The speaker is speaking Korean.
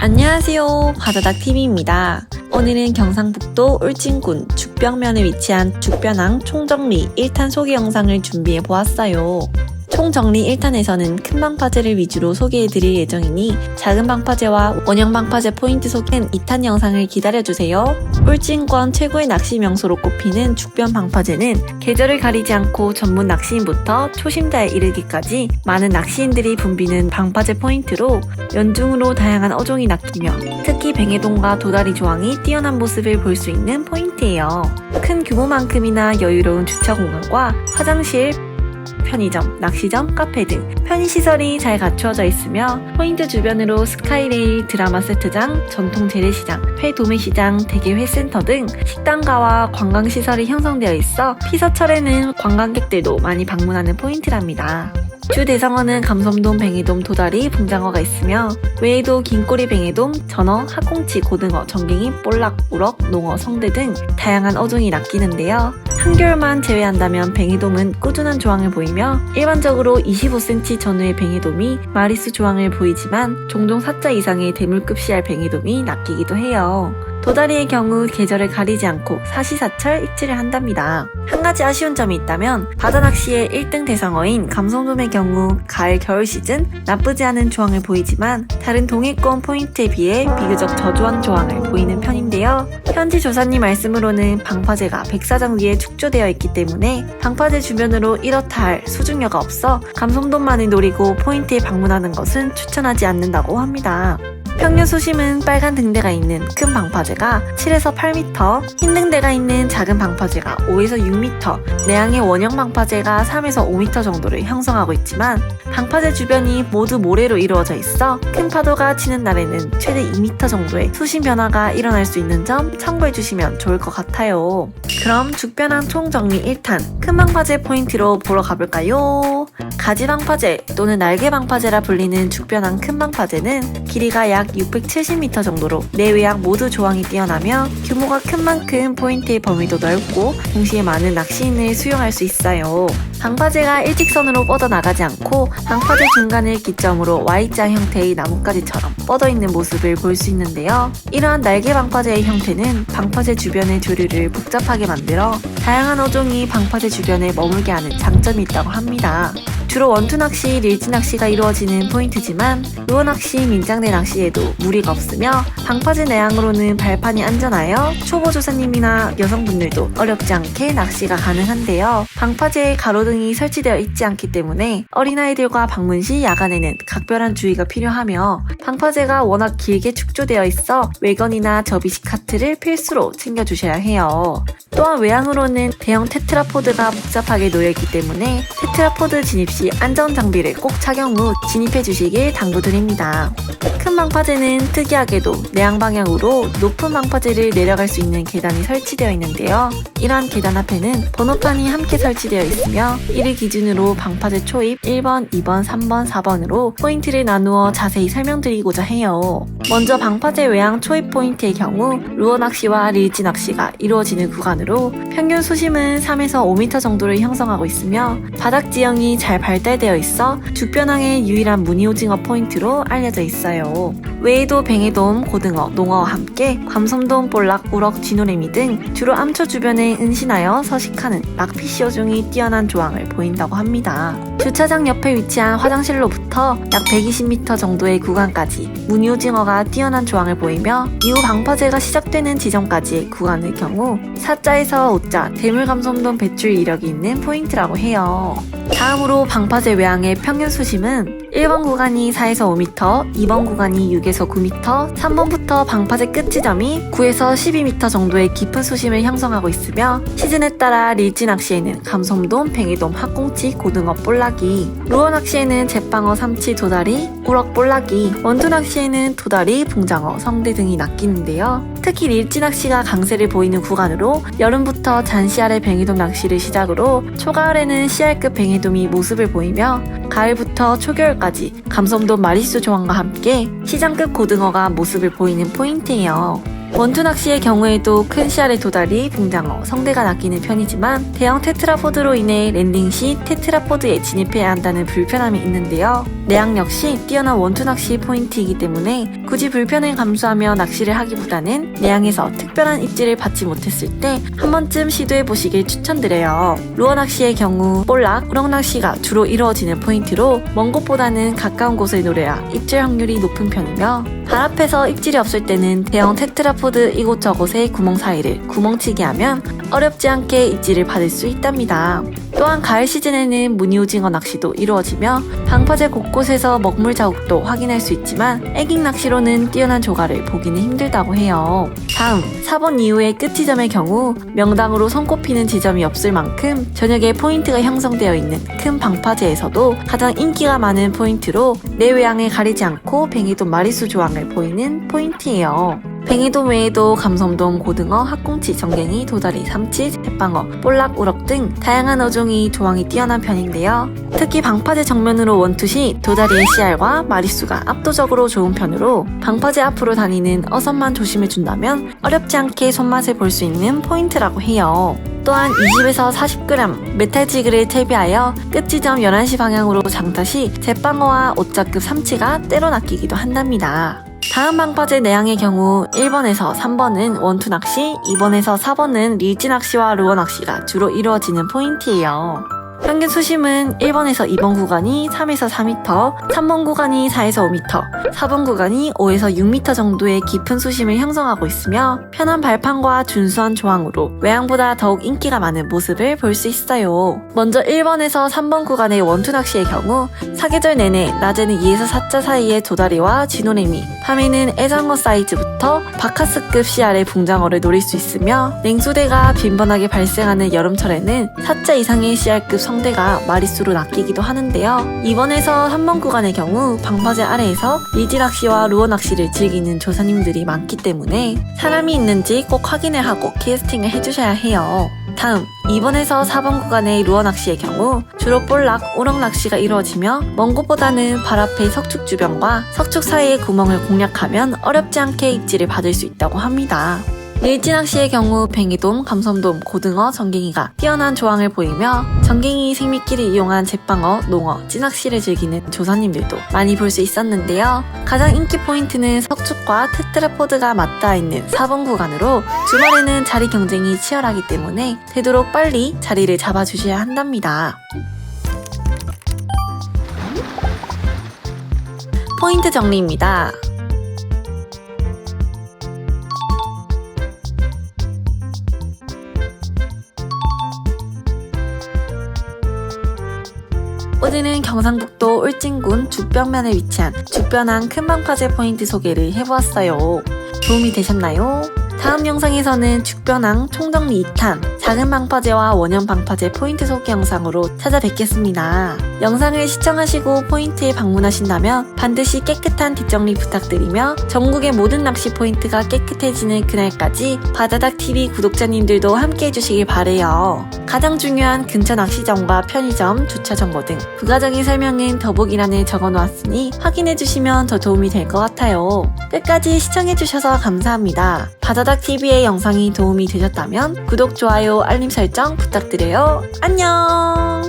안녕하세요, 바다닥TV입니다. 오늘은 경상북도 울진군 죽벽면에 위치한 죽변항 총정리 1탄 소개 영상을 준비해 보았어요. 총정리 1탄에서는 큰 방파제를 위주로 소개해드릴 예정이니 작은 방파제와 원형 방파제 포인트 소개는 2탄 영상을 기다려주세요. 울진권 최고의 낚시 명소로 꼽히는 죽변 방파제는 계절을 가리지 않고 전문 낚시인부터 초심자에 이르기까지 많은 낚시인들이 붐비는 방파제 포인트로 연중으로 다양한 어종이 낚이며 특히 뱅에돔과 도다리 조항이 뛰어난 모습을 볼 수 있는 포인트예요. 큰 규모만큼이나 여유로운 주차 공간과 화장실, 편의점, 낚시점, 카페 등 편의시설이 잘 갖추어져 있으며 포인트 주변으로 스카이레일, 드라마 세트장, 전통 재래시장, 회도매시장, 대게회센터 등 식당가와 관광시설이 형성되어 있어 피서철에는 관광객들도 많이 방문하는 포인트랍니다. 주 대상어는 감섬돔, 뱅에돔, 도다리, 붕장어가 있으며 외에도 긴꼬리 뱅에돔, 전어, 학꽁치, 고등어, 전갱이, 볼락, 우럭, 농어, 성대 등 다양한 어종이 낚이는데요. 한겨울만 제외한다면 뱅에돔은 꾸준한 조항을 보이며 일반적으로 25cm 전후의 뱅에돔이 마리수 조항을 보이지만 종종 4자 이상의 대물급 씨알 뱅에돔이 낚이기도 해요. 도다리의 경우 계절을 가리지 않고 사시사철 입질을 한답니다. 한 가지 아쉬운 점이 있다면 바다낚시의 1등 대상어인 감섬돔의 경우 가을 겨울 시즌 나쁘지 않은 조항을 보이지만 다른 동해권 포인트에 비해 비교적 저조한 조항을 보이는 편인데요. 현지 조사님 말씀으로는 방파제가 백사장 위에 축조되어 있기 때문에 방파제 주변으로 이렇다 할 수중료가 없어 감섬돔만을 노리고 포인트에 방문하는 것은 추천하지 않는다고 합니다. 평균 수심은 빨간 등대가 있는 큰 방파제가 7에서 8m, 흰 등대가 있는 작은 방파제가 5에서 6m, 내양의 원형 방파제가 3에서 5m 정도를 형성하고 있지만 방파제 주변이 모두 모래로 이루어져 있어 큰 파도가 치는 날에는 최대 2m 정도의 수심 변화가 일어날 수 있는 점 참고해 주시면 좋을 것 같아요. 그럼 죽변항 총정리 1탄 큰 방파제 포인트로 보러 가볼까요? 가지 방파제 또는 날개 방파제라 불리는 죽변항 큰 방파제는 길이가 약 670m 정도로 내외양 모두 조항이 뛰어나며 규모가 큰 만큼 포인트의 범위도 넓고 동시에 많은 낚시인을 수용할 수 있어요. 방파제가 일직선으로 뻗어나가지 않고 방파제 중간을 기점으로 Y자 형태의 나뭇가지처럼 뻗어있는 모습을 볼 수 있는데요. 이러한 날개 방파제의 형태는 방파제 주변의 조류를 복잡하게 만들어 다양한 어종이 방파제 주변에 머물게 하는 장점이 있다고 합니다. 주로 원투 낚시, 릴지 낚시가 이루어지는 포인트지만 루어 낚시, 민장대 낚시에도 무리가 없으며 방파제 내양으로는 발판이 안전하여 초보 조사님이나 여성분들도 어렵지 않게 낚시가 가능한데요. 방파제에 가로등이 설치되어 있지 않기 때문에 어린아이들과 방문 시 야간에는 각별한 주의가 필요하며 방파제가 워낙 길게 축조되어 있어 외건이나 접이식 카트를 필수로 챙겨주셔야 해요. 또한 외양으로는 대형 테트라포드가 복잡하게 놓여있기 때문에 테트라포드 진입 시 안전장비를 꼭 착용 후 진입해 주시길 당부드립니다. 큰 방파제는 특이하게도 내양 방향으로 높은 방파제를 내려갈 수 있는 계단이 설치되어 있는데요. 이러한 계단 앞에는 번호판이 함께 설치되어 있으며 이를 기준으로 방파제 초입 1번, 2번, 3번, 4번으로 포인트를 나누어 자세히 설명드리고자 해요. 먼저 방파제 외양 초입 포인트의 경우 루어 낚시와 릴지 낚시가 이루어지는 구간으로 평균 수심은 3에서 5m 정도를 형성하고 있으며 바닥 지형이 잘 발달되어 있어 죽변항의 유일한 무늬오징어 포인트로 알려져 있어요. 외에도 뱅에돔, 고등어, 농어와 함께 감섬돔, 볼락, 우럭, 쥐노래미 등 주로 암초 주변에 은신하여 서식하는 락피시 어종이 뛰어난 조항을 보인다고 합니다. 주차장 옆에 위치한 화장실로부터 약 120m 정도의 구간까지 무늬오징어가 뛰어난 조항을 보이며 이후 방파제가 시작되는 지점까지의 구간의 경우 4자에서 5자 대물감섬돔 배출 이력이 있는 포인트라고 해요. 다음으로 방파제 외양의 평균 수심은 1번 구간이 4에서 5m, 2번 구간이 6에서 9m, 3번부터 방파제 끝 지점이 9에서 12m 정도의 깊은 수심을 형성하고 있으며 시즌에 따라 릴지 낚시에는 감섬돔, 뱅에돔, 학꽁치, 고등어, 볼락이, 루어 낚시에는 잿방어, 삼치, 도다리, 우럭, 볼락이, 원투 낚시에는 도다리, 붕장어, 성대 등이 낚이는데요. 특히 릴지 낚시가 강세를 보이는 구간으로 여름부터 잔씨알의 뱅에돔 낚시를 시작으로 초가을에는 씨알급 뱅에돔이 모습을 보이며 가을부터 초겨울까지 감섬돔 마리수 조항과 함께 시장급 고등어가 모습을 보이는 포인트예요. 원투 낚시의 경우에도 큰 씨알의 도다리, 붕장어, 성대가 낚이는 편이지만 대형 테트라포드로 인해 랜딩 시 테트라포드에 진입해야 한다는 불편함이 있는데요. 내양 역시 뛰어난 원투 낚시 포인트이기 때문에 굳이 불편을 감수하며 낚시를 하기보다는 내양에서 특별한 입질을 받지 못했을 때 한 번쯤 시도해 보시길 추천드려요. 루어 낚시의 경우 볼락, 우럭 낚시가 주로 이루어지는 포인트로 먼 곳보다는 가까운 곳을 노려야 입질 확률이 높은 편이며 발 앞에서 입질이 없을 때는 대형 테트라포드 이곳저곳의 구멍 사이를 구멍치기 하면 어렵지 않게 입질을 받을 수 있답니다. 또한 가을 시즌에는 무늬오징어 낚시도 이루어지며 방파제 곳곳에서 먹물 자국도 확인할 수 있지만 애깅 낚시로는 뛰어난 조과를 보기는 힘들다고 해요. 다음 4번 이후의 끝 지점의 경우 명당으로 손꼽히는 지점이 없을 만큼 저녁에 포인트가 형성되어 있는 큰 방파제에서도 가장 인기가 많은 포인트로 내외양을 가리지 않고 뱅이돔 마리수 조항을 보이는 포인트예요. 뱅이돔 외에도 감섬돔, 고등어, 학꽁치, 정갱이, 도다리, 삼치, zet방어, 볼락, 우럭 등 다양한 어종이 조항이 뛰어난 편인데요. 특히 방파제 정면으로 원투시 도다리의 씨알과 마리수가 압도적으로 좋은 편으로 방파제 앞으로 다니는 어선만 조심해준다면 어렵지 않게 손맛을 볼 수 있는 포인트라고 해요. 또한 20에서 40g 메탈지그를 채비하여 끝지점 11시 방향으로 장타 시 zet방어와 오자급 삼치가 때로 낚이기도 한답니다. 다음 방파제 내양의 경우 1번에서 3번은 원투 낚시, 2번에서 4번은 릴지 낚시와 루어 낚시가 주로 이루어지는 포인트예요. 평균 수심은 1번에서 2번 구간이 3에서 4m, 3번 구간이 4에서 5m, 4번 구간이 5에서 6m 정도의 깊은 수심을 형성하고 있으며 편한 발판과 준수한 조항으로 외양보다 더욱 인기가 많은 모습을 볼 수 있어요. 먼저 1번에서 3번 구간의 원투 낚시의 경우 사계절 내내 낮에는 2에서 4자 사이의 도다리와 쥐노래미, 밤에는 애장어 사이즈부터 바카스급 씨알의 붕장어를 노릴 수 있으며 냉수대가 빈번하게 발생하는 여름철에는 4자 이상의 씨알급 성대가 마리수로 낚이기도 하는데요. 2번에서 3번 구간의 경우 방파제 아래에서 릴지 낚시와 루어 낚시를 즐기는 조사님들이 많기 때문에 사람이 있는지 꼭 확인을 하고 캐스팅을 해주셔야 해요. 다음 2번에서 4번 구간의 루어 낚시의 경우 주로 볼락, 우럭 낚시가 이루어지며 먼 곳보다는 발 앞의 석축 주변과 석축 사이의 구멍을 공략하면 어렵지 않게 입질을 받을 수 있다고 합니다. 릴지 낚시의 경우 뱅이돔, 감섬돔, 고등어, 정갱이가 뛰어난 조항을 보이며 정갱이 생미끼를 이용한 zet방어, 농어, 찌낚시를 즐기는 조사님들도 많이 볼 수 있었는데요. 가장 인기 포인트는 석축과 테트라포드가 맞닿아 있는 4번 구간으로 주말에는 자리 경쟁이 치열하기 때문에 되도록 빨리 자리를 잡아주셔야 한답니다. 포인트 정리입니다. 오늘은 경상북도 울진군 죽벽면에 위치한 죽변항 큰 방파제 포인트 소개를 해보았어요. 도움이 되셨나요? 다음 영상에서는 죽변항 총정리 2탄 작은 방파제와 원형 방파제 포인트 소개 영상으로 찾아뵙겠습니다. 영상을 시청하시고 포인트에 방문하신다면 반드시 깨끗한 뒷정리 부탁드리며 전국의 모든 낚시 포인트가 깨끗해지는 그날까지 바다닥TV 구독자님들도 함께 해주시길 바래요. 가장 중요한 근처 낚시점과 편의점, 주차 정보 등 부가적인 설명은 더보기란에 적어놓았으니 확인해주시면 더 도움이 될 것 같아요. 끝까지 시청해주셔서 감사합니다. 바다닥TV의 영상이 도움이 되셨다면 구독, 좋아요, 알림 설정 부탁드려요. 안녕!